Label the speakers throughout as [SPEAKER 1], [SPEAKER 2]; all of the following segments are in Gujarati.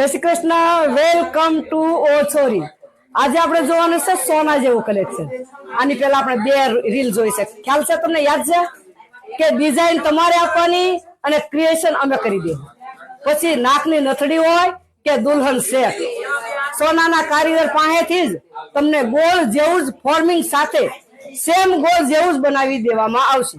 [SPEAKER 1] જય શ્રી કૃષ્ણ, વેલકમ ટુ ઓછોરી। આજે આપણે જોવાનું છે સોના જેવું કલેક્શન। આની પહેલા આપણે બે રીલ જોઈ છે, ખ્યાલ છે તમને? યાદ છે કે ડિઝાઇન તમારે આપવાની અને ક્રિએશન અમે કરી દે। પછી નાકની નથડી હોય કે દુલ્હન સેટ, સોનાના કારીગર પાસેથી જ તમને ગોળ જેવું જ ફોર્મિંગ સાથે સેમ ગોળ જેવું જ બનાવી દેવામાં આવશે।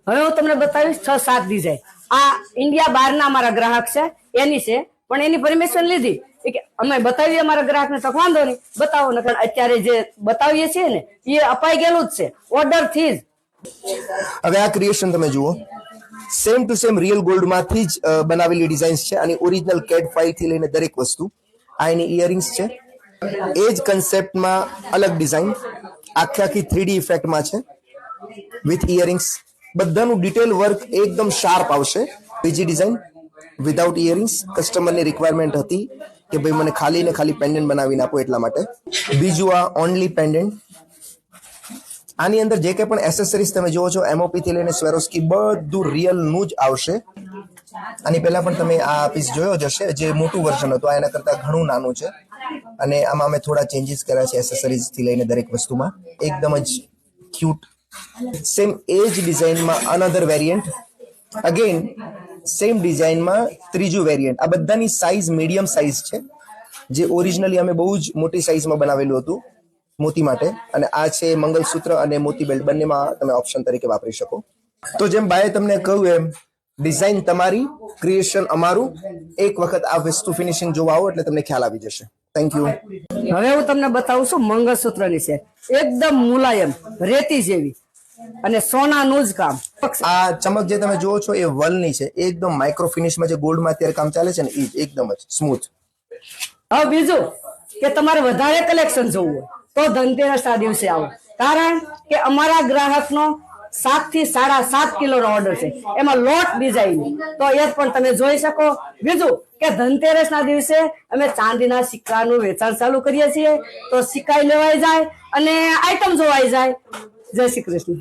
[SPEAKER 1] હવે હું તમને બતાવીશ 6-7 ડિઝાઇન। આ ઇન્ડિયા બહારના અમારા ગ્રાહક છે એની છે, પણ એની પરમિશન લીધી કે અમે બતાવીએ અમારા ગ્રાહકને, તો વાંધો નહીં બતાવો ને, કારણ અત્યારે જે બતાવીએ છીએ ને એ અપાઈ ગયેલું જ છે ઓર્ડર થી જ।
[SPEAKER 2] હવે આ ક્રિએશન તમે જુઓ, same to same real gold માંથી જ બનાવેલી ડિઝાઇન્સ છે। આની ઓરિજિનલ કેટ ફાઇલ થી લઈને દરેક વસ્તુ, આ એની ઇયરિંગ્સ છે, એ જ કન્સેપ્ટમાં અલગ ડિઝાઇન આખી 3D ઇફેક્ટમાં છે વિથ ઇયરિંગ્સ। બધાનું ડિટેલ વર્ક એકદમ શાર્પ આવશે। બીજી ડિઝાઇન વિધાઉટ ઇયરિંગ્સ, કસ્ટમરની રિક્વાયરમેન્ટ હતી કે ભાઈ મને ખાલી ને ખાલી પેન્ડન્ટ બનાવીને આપો એટલા માટે। બીજું આ ઓનલી પેન્ડન્ટ, આની અંદર જે કંઈ પણ એસેસરીઝ તમે જુઓ છો એમઓપી થી લઈને સ્વેરોસ્કી બધું રિયલ નું જ આવશે। આની પહેલા પણ તમે આ પીસ જોયો જ હશે, જે મોટું વર્ઝન હતું, આ એના કરતા ઘણું નાનું છે અને આમાં અમે થોડા ચેન્જીસ કર્યા છે એસેસરીઝ થી લઈને દરેક વસ્તુમાં, એકદમ જ ક્યુટ। સેમ એ જ ડિઝાઇનમાં અનધર વેરિયન્ટ, અગેન સેમ ડિઝાઇનમાં ત્રીજું વેરિયન્ટ। આ બધાની સાઇઝ મીડિયમ સાઇઝ છે, જે ઓરિજિનલી અમે બહુ જ મોટી સાઇઝમાં બનાવેલું હતું મોતી માટે, અને આ છે મંગલસૂત્ર અને મોતી બેલ્ટ, બંનેમાં તમે ઓપ્શન તરીકે વાપરી શકો। તો જેમ બાએ તમને કહ્યું એમ, ડિઝાઇન તમારી, ક્રિએશન અમારું। એક વખત આ વસ્તુ ફિનિશિંગ જોવા આવો એટલે તમને ખ્યાલ આવી જશે। Thank you.
[SPEAKER 1] હવે હું તમને બતાવું છું મંગળસૂત્રની છે, એકદમ મુલાયમ રેતી જેવી અને સોનાનું જ કામ।
[SPEAKER 2] આ ચમક જે તમે જુઓ છો એ વલની છે, એકદમ માઇક્રો ફિનિશમાં જે ગોલ્ડમાં અત્યારે કામ ચાલે છે ને એ એકદમ જ સ્મૂથ।
[SPEAKER 1] હવે બીજું કે તમારે વધારે કલેક્શન જોવું હોય તો ધનતેરસના દિવસે આવો, કારણ કે અમારા ગ્રાહકનો 7 થી 7.5 કિલોનો ઓર્ડર છે, એમાં લોટ ડિઝાઇન, તો એ પણ તમે જોઈ શકો। બીજું કે ધનતેરસના દિવસે અમે ચાંદીના સિક્કાનું વેચાણ ચાલુ કરીએ છીએ, તો સિક્કા લેવાઈ જાય અને આઈટમ જોવાઈ જાય। જય શ્રી કૃષ્ણ।